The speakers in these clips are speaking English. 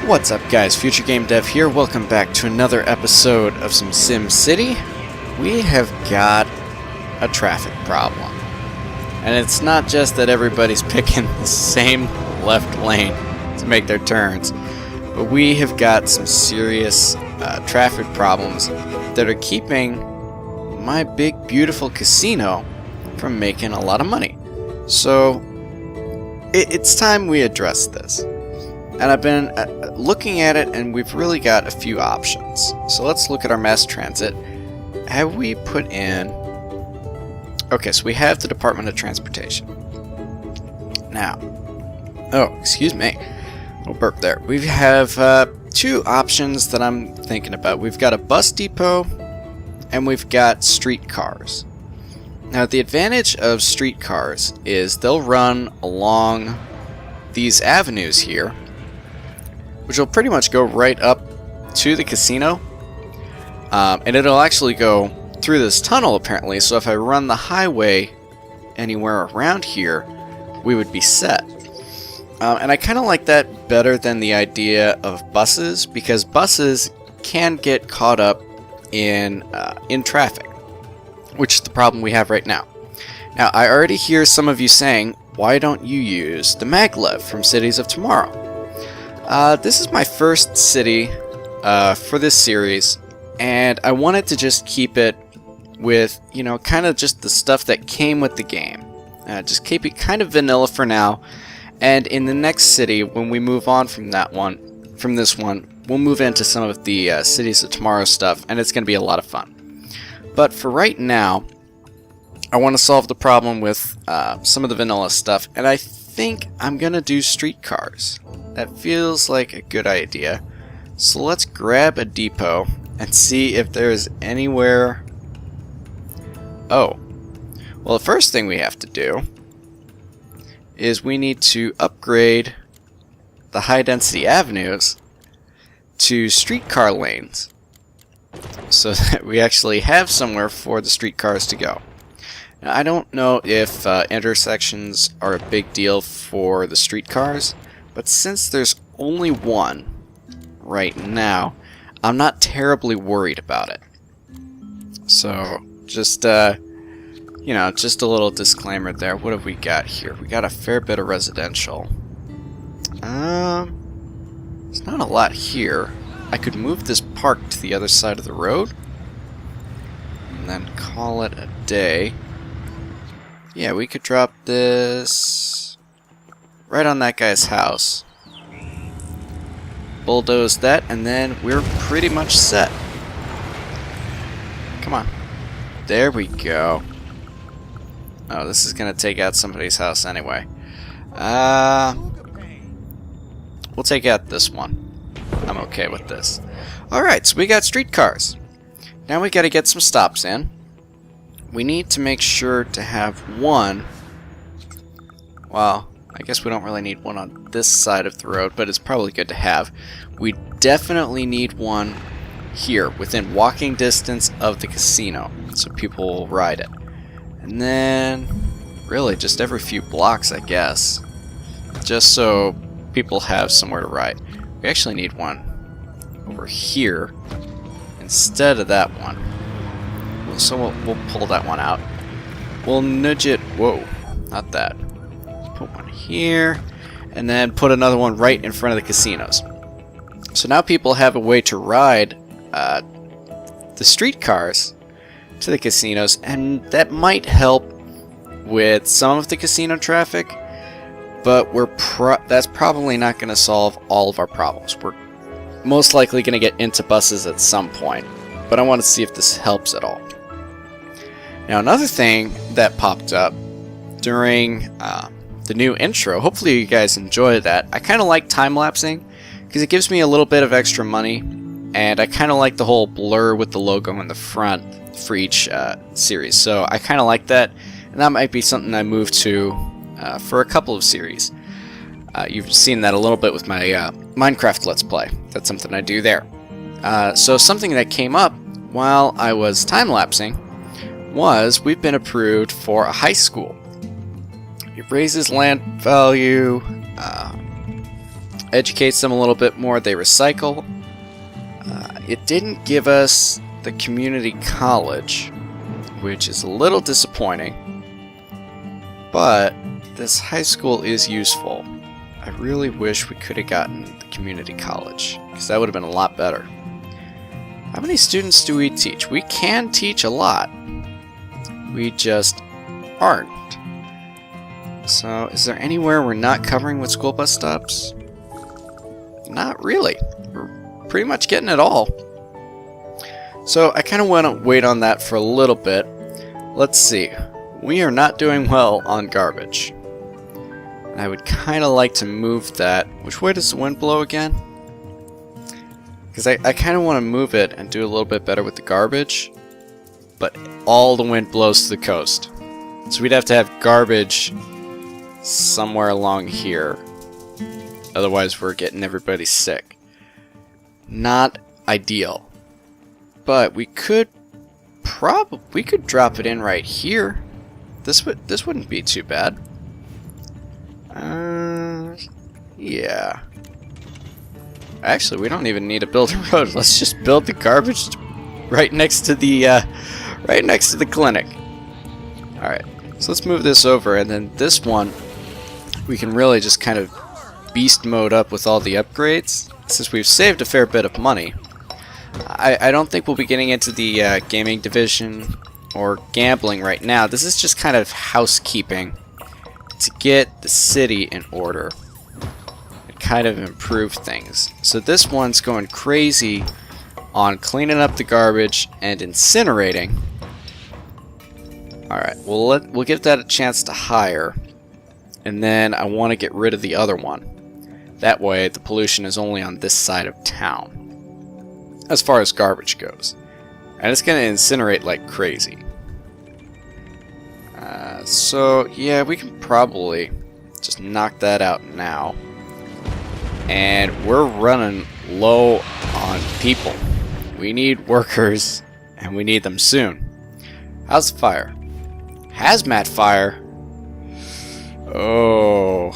What's up guys, FutureGameDev here, welcome back to another episode of some SimCity. We have got a traffic problem. And it's not just that everybody's picking the same left lane to make their turns, but we have got some serious traffic problems that are keeping my big beautiful casino from making a lot of money. So it's time we address this. And I've been looking at it, and we've really got a few options. So let's look at our mass transit. Have we put in... Okay, so we have the Department of Transportation. Now... Oh, excuse me. Oh, burp there. We have two options that I'm thinking about. We've got a bus depot, and we've got streetcars. Now, the advantage of streetcars is they'll run along these avenues here, which will pretty much go right up to the casino. And it'll actually go through this tunnel, apparently, so if I run the highway anywhere around here, we would be set. And I kind of like that better than the idea of buses, because buses can get caught up in traffic, which is the problem we have right now. Now, I already hear some of you saying, why don't you use the maglev from Cities of Tomorrow? This is my first city for this series, and I wanted to just keep it with, you know, kind of just the stuff that came with the game. Just keep it kind of vanilla for now, and in the next city, when we move on from this one, we'll move into some of the Cities of Tomorrow stuff, and it's going to be a lot of fun. But for right now, I want to solve the problem with some of the vanilla stuff, and I think I'm going to do streetcars. That feels like a good idea. So let's grab a depot and see if there's anywhere... Oh. Well, the first thing we have to do is we need to upgrade the high-density avenues to streetcar lanes so that we actually have somewhere for the streetcars to go. Now, I don't know if intersections are a big deal for the streetcars, but since there's only one right now, I'm not terribly worried about it. So, just, you know, just a little disclaimer there. What have we got here? We got a fair bit of residential. There's not a lot here. I could move this park to the other side of the road and then call it a day. Yeah, we could drop this right on that guy's house. Bulldoze that, and then we're pretty much set. Come on. There we go. Oh, this is going to take out somebody's house anyway. We'll take out this one. I'm okay with this. Alright, so we got streetcars. Now we got to get some stops in. We need to make sure to have one... Well, I guess we don't really need one on this side of the road, but it's probably good to have. We definitely need one here, within walking distance of the casino, so people will ride it. And then, really, just every few blocks, I guess. Just so people have somewhere to ride. We actually need one over here instead of that one. So we'll pull that one out. We'll nudge it. Whoa, not that. Put one here, and then put another one right in front of the casinos. So now people have a way to ride the streetcars to the casinos, and that might help with some of the casino traffic, but that's probably not going to solve all of our problems. We're most likely going to get into buses at some point, but I want to see if this helps at all. Now, another thing that popped up during the new intro, hopefully you guys enjoy that. I kind of like time-lapsing because it gives me a little bit of extra money, and I kind of like the whole blur with the logo in the front for each series. So I kind of like that, and that might be something I move to for a couple of series. You've seen that a little bit with my Minecraft Let's Play. That's something I do there. So something that came up while I was time-lapsing was we've been approved for a high school. It raises land value, educates them a little bit more. They recycle. It didn't give us the community college, which is a little disappointing. But this high school is useful. I really wish we could have gotten the community college, because that would have been a lot better. How many students do we teach? We can teach a lot. We just aren't. So, is there anywhere we're not covering with school bus stops? Not really. We're pretty much getting it all. So, I kind of want to wait on that for a little bit. Let's see. We are not doing well on garbage. And I would kind of like to move that. Which way does the wind blow again? Because I kind of want to move it and do a little bit better with the garbage. But all the wind blows to the coast. So we'd have to have garbage somewhere along here. Otherwise we're getting everybody sick. Not ideal. But we could drop it in right here. This wouldn't be too bad. Yeah. Actually, we don't even need to build a road. Let's just build the garbage right next to the clinic. All right. So let's move this over, and then this one we can really just kind of beast mode up with all the upgrades. Since we've saved a fair bit of money, I don't think we'll be getting into the gaming division or gambling right now. This is just kind of housekeeping to get the city in order and kind of improve things. So this one's going crazy on cleaning up the garbage and incinerating. Alright, we'll give that a chance to hire. And then I want to get rid of the other one. That way the pollution is only on this side of town, as far as garbage goes. And it's going to incinerate like crazy. So, yeah, we can probably just knock that out now. And we're running low on people. We need workers, and we need them soon. How's the fire? Hazmat fire? Oh,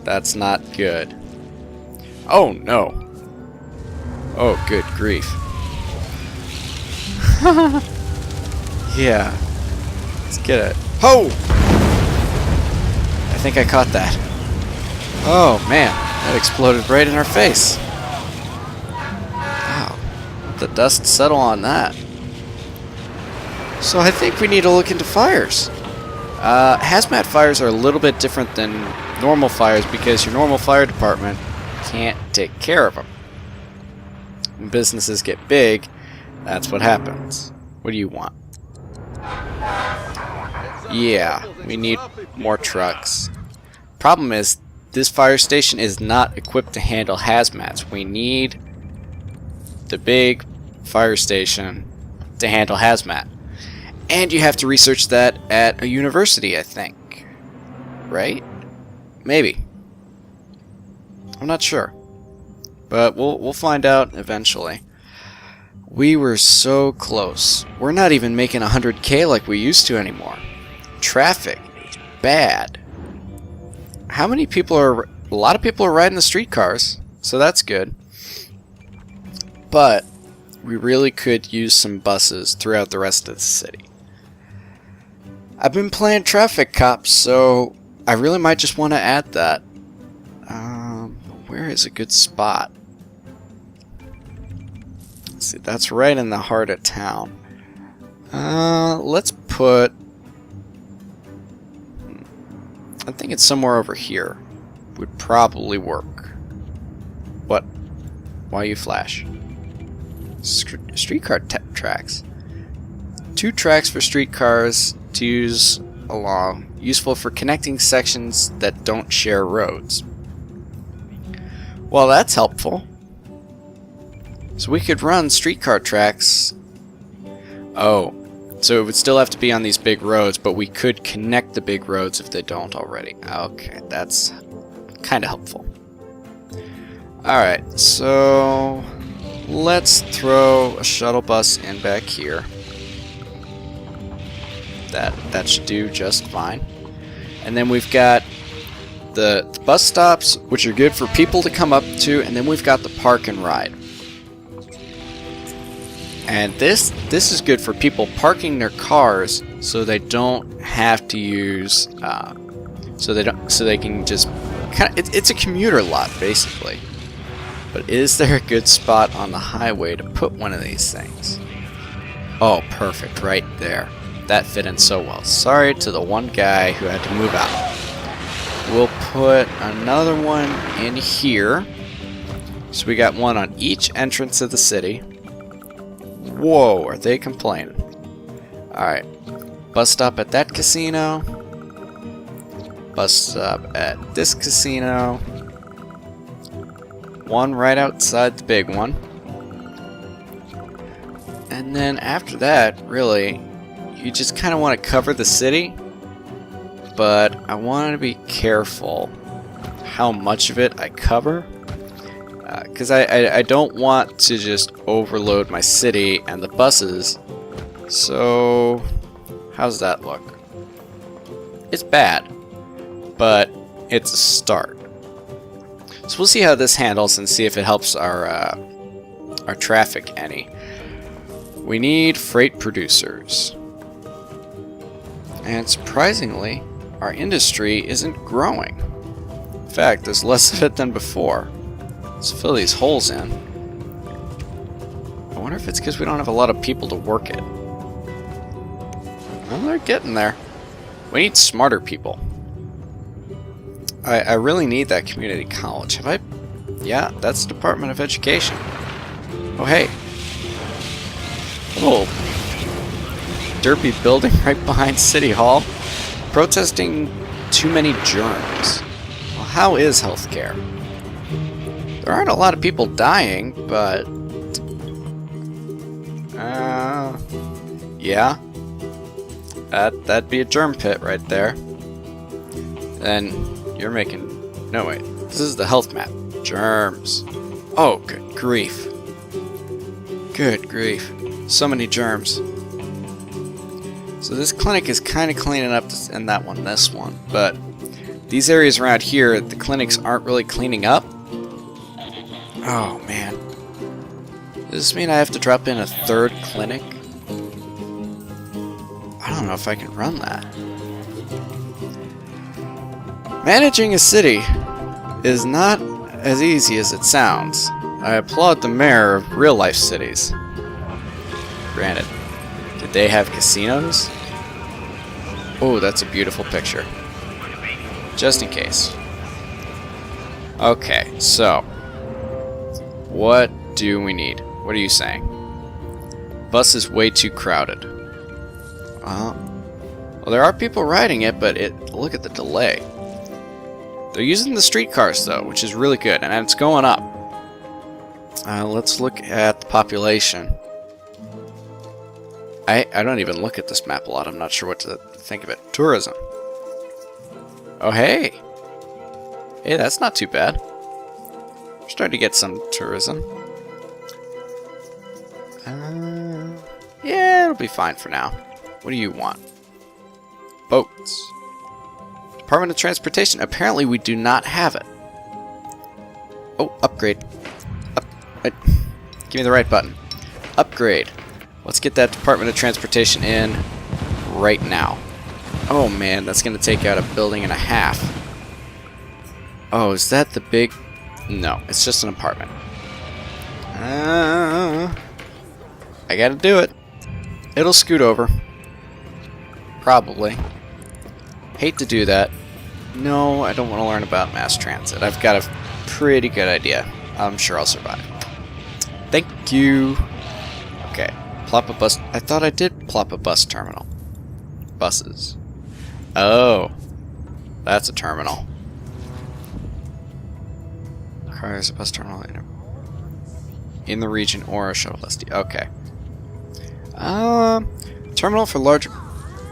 that's not good. Oh, no. Oh, good grief. Yeah. Let's get it. Ho! I think I caught that. Oh, man. That exploded right in our face. Wow. The dust settle on that. So I think we need to look into fires. Hazmat fires are a little bit different than normal fires because your normal fire department can't take care of them. When businesses get big, that's what happens. What do you want? Yeah, we need more trucks. Problem is, this fire station is not equipped to handle hazmats. We need the big fire station to handle hazmat. And you have to research that at a university, I think. Right? Maybe. I'm not sure. But we'll find out eventually. We were so close. We're not even making 100K like we used to anymore. Traffic is bad. How many people are... A lot of people are riding the streetcars, so that's good. But we really could use some buses throughout the rest of the city. I've been playing traffic cops, so I really might just want to add that. Where is a good spot? Let's see, that's right in the heart of town. Let's put... I think it's somewhere over here. Would probably work. What? Why you flash? Streetcar tracks. 2 tracks for streetcars to use along. Useful for connecting sections that don't share roads. Well, that's helpful. So we could run streetcar tracks. Oh, so it would still have to be on these big roads, but we could connect the big roads if they don't already. Okay, that's kind of helpful. Alright, so let's throw a shuttle bus in back here. That should do just fine. And then we've got the bus stops, which are good for people to come up to, and then we've got the park and ride. And this is good for people parking their cars so they don't have to use so they can just kind of, it's a commuter lot basically. But is there a good spot on the highway to put one of these things? Oh, perfect, right there. That fit in so well. Sorry to the one guy who had to move out. We'll put another one in here. So we got one on each entrance of the city. Whoa, are they complaining? Alright. Bus stop at that casino. Bus stop at this casino. One right outside the big one. And then after that, really, you just kind of want to cover the city. But I want to be careful how much of it I cover. Because I don't want to just overload my city and the buses. So, how's that look? It's bad, but it's a start. So we'll see how this handles and see if it helps our traffic any. We need freight producers. And surprisingly, our industry isn't growing. In fact, there's less of it than before. Let's fill these holes in. I wonder if it's because we don't have a lot of people to work it. Well, they're getting there. We need smarter people. I really need that community college. Have I? Yeah, that's the Department of Education. Oh, hey. Oh. Derpy building right behind City Hall. Protesting too many germs. Well, how is healthcare? There aren't a lot of people dying, but... yeah. That'd be a germ pit right there. Then you're making... No, wait. This is the health map. Germs. Oh, good grief. Good grief. So many germs. So this clinic is kind of cleaning up this, and that one, this one. But these areas around here, the clinics aren't really cleaning up. Oh, man. Does this mean I have to drop in a third clinic? I don't know if I can run that. Managing a city is not as easy as it sounds. I applaud the mayor of real-life cities. Granted, did they have casinos? Oh, that's a beautiful picture. Just in case. Okay, so... what do we need? What are you saying? Bus is way too crowded. Well, there are people riding it, but look at the delay. They're using the streetcars, though, which is really good, and it's going up. Let's look at the population. I don't even look at this map a lot. I'm not sure what to think of it. Tourism. Oh, hey. Hey, that's not too bad. We're starting to get some tourism. Yeah, it'll be fine for now. What do you want? Boats. Department of Transportation. Apparently we do not have it. Oh, upgrade. Give me the right button. Upgrade. Let's get that Department of Transportation in right now. Oh man, that's going to take out a building and a half. Oh, is that the big... No, it's just an apartment. I gotta do it. It'll scoot over. Probably. Hate to do that. No, I don't want to learn about mass transit. I've got a pretty good idea. I'm sure I'll survive. Thank you. Okay. Plop a bus. I thought I did plop a bus terminal. Buses. Oh. That's a terminal. Requires a bus terminal in the region or a shuttle bus. Okay. Terminal for large,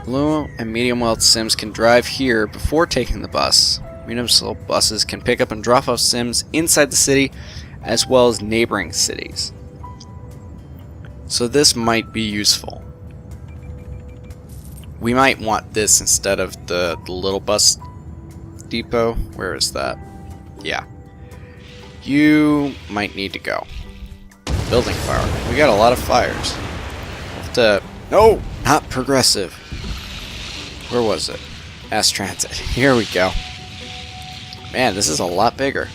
low, and medium-wheeled Sims can drive here before taking the bus. Municipal buses can pick up and drop off Sims inside the city, as well as neighboring cities. So this might be useful. We might want this instead of the little bus depot. Where is that? Yeah. You might need to go. Building fire. We got a lot of fires. We'll have to... No! Not progressive. Where was it? Mass transit. Here we go. Man, this is a lot bigger.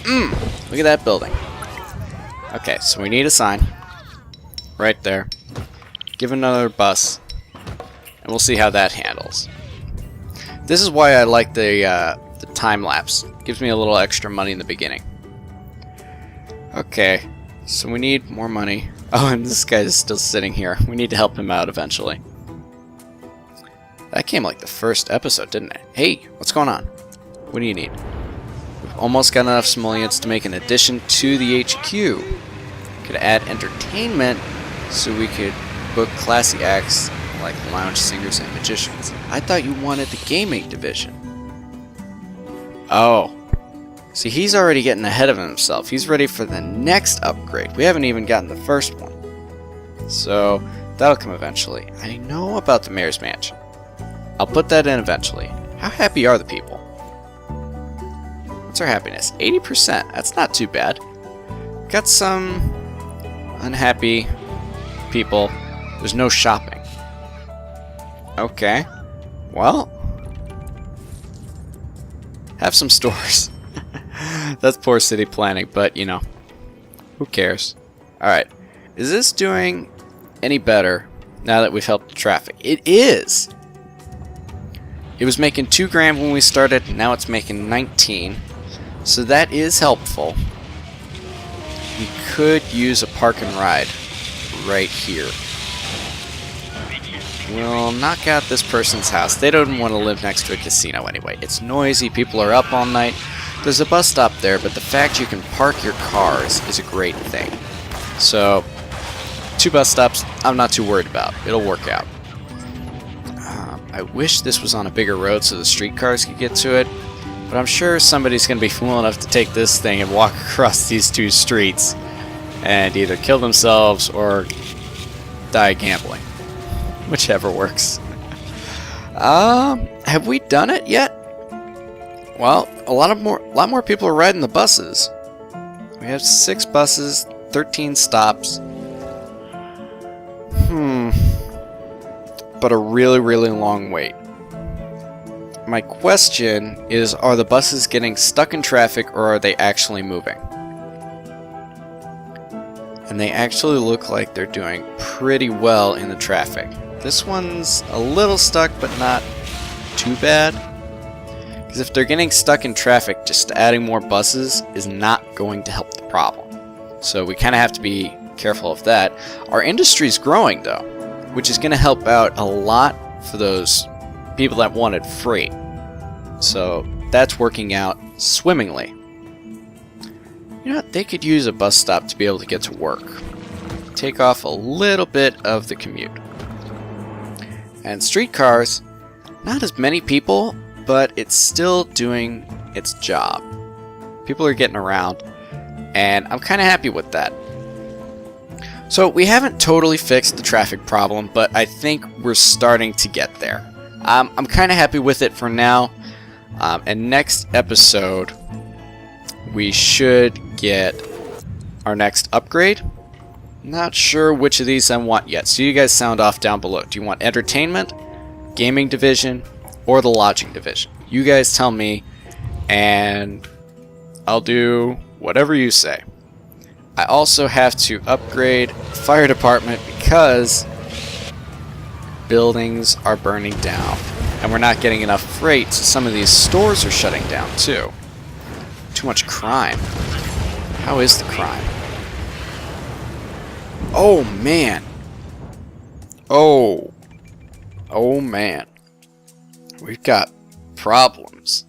Look at that building. Okay, so we need a sign. Right there. Give another bus. And we'll see how that handles. This is why I like the time lapse. Gives me a little extra money in the beginning. Okay, so we need more money. Oh, and this guy is still sitting here. We need to help him out eventually. That came like the first episode, didn't it? Hey, what's going on? What do you need? We've almost got enough simoleons to make an addition to the HQ. Could add entertainment so we could book classy acts like lounge singers and magicians. I thought you wanted the gaming division. Oh. See, he's already getting ahead of himself. He's ready for the next upgrade. We haven't even gotten the first one. So, that'll come eventually. I know about the mayor's mansion. I'll put that in eventually. How happy are the people? What's our happiness? 80%. That's not too bad. Got some unhappy people. There's no shopping. Okay. Well, have some stores. That's poor city planning, but you know, who cares? Alright. Is this doing any better now that we've helped the traffic? It is! It was making $2 grand when we started, now it's making 19. So that is helpful. We could use a park and ride right here. We'll knock out this person's house. They don't want to live next to a casino anyway. It's noisy, people are up all night. There's a bus stop there, but the fact you can park your cars is a great thing. So, 2 bus stops, I'm not too worried about. It'll work out. I wish this was on a bigger road so the streetcars could get to it, but I'm sure somebody's going to be fool enough to take this thing and walk across these 2 streets and either kill themselves or die gambling. Whichever works. Have we done it yet? Well, a lot more people are riding the buses. We have 6 buses, 13 stops. But a really, really long wait. My question is, are the buses getting stuck in traffic or are they actually moving? And they actually look like they're doing pretty well in the traffic. This one's a little stuck, but not too bad. Because if they're getting stuck in traffic, just adding more buses is not going to help the problem. So we kind of have to be careful of that. Our industry's growing, though, which is going to help out a lot for those people that wanted freight. So that's working out swimmingly. You know what? They could use a bus stop to be able to get to work. Take off a little bit of the commute. And streetcars, not as many people, but it's still doing its job. People are getting around, and I'm kind of happy with that. So we haven't totally fixed the traffic problem, but I think we're starting to get there. I'm kind of happy with it for now, and next episode we should get our next upgrade. Not sure which of these I want yet, so you guys sound off down below. Do you want entertainment, gaming division, or the lodging division? You guys tell me, and I'll do whatever you say. I also have to upgrade fire department because buildings are burning down, and we're not getting enough freight, so some of these stores are shutting down too. Too much crime. How is the crime? Oh man. Oh man. We've got problems.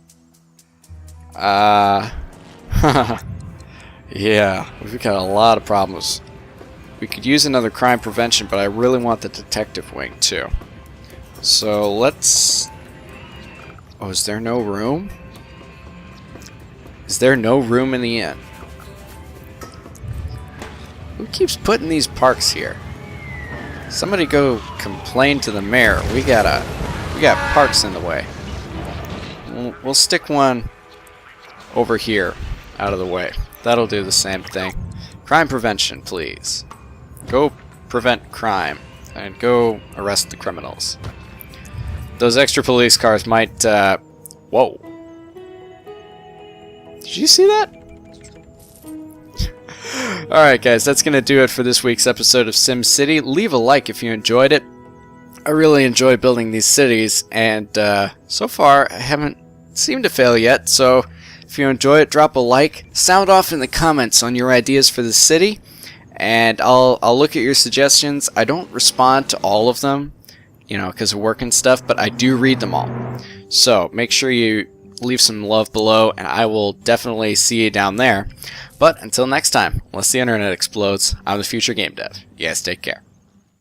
Yeah, we've got a lot of problems. We could use another crime prevention, but I really want the detective wing too. So let's... Oh, is there no room? Is there no room in the inn? Who keeps putting these parks here? Somebody go complain to the mayor. We got parks in the way. we'll stick one over here out of the way. That'll do the same thing. Crime prevention, please. Go prevent crime and go arrest the criminals. Those extra police cars might whoa. Did you see that? Alright guys, that's going to do it for this week's episode of SimCity. Leave a like if you enjoyed it. I really enjoy building these cities, and so far I haven't seemed to fail yet, so if you enjoy it, drop a like. Sound off in the comments on your ideas for the city, and I'll look at your suggestions. I don't respond to all of them, you know, because of work and stuff, but I do read them all. So make sure you leave some love below, and I will definitely see you down there. But until next time, unless the internet explodes, I'm the Future Game Dev. You guys take care.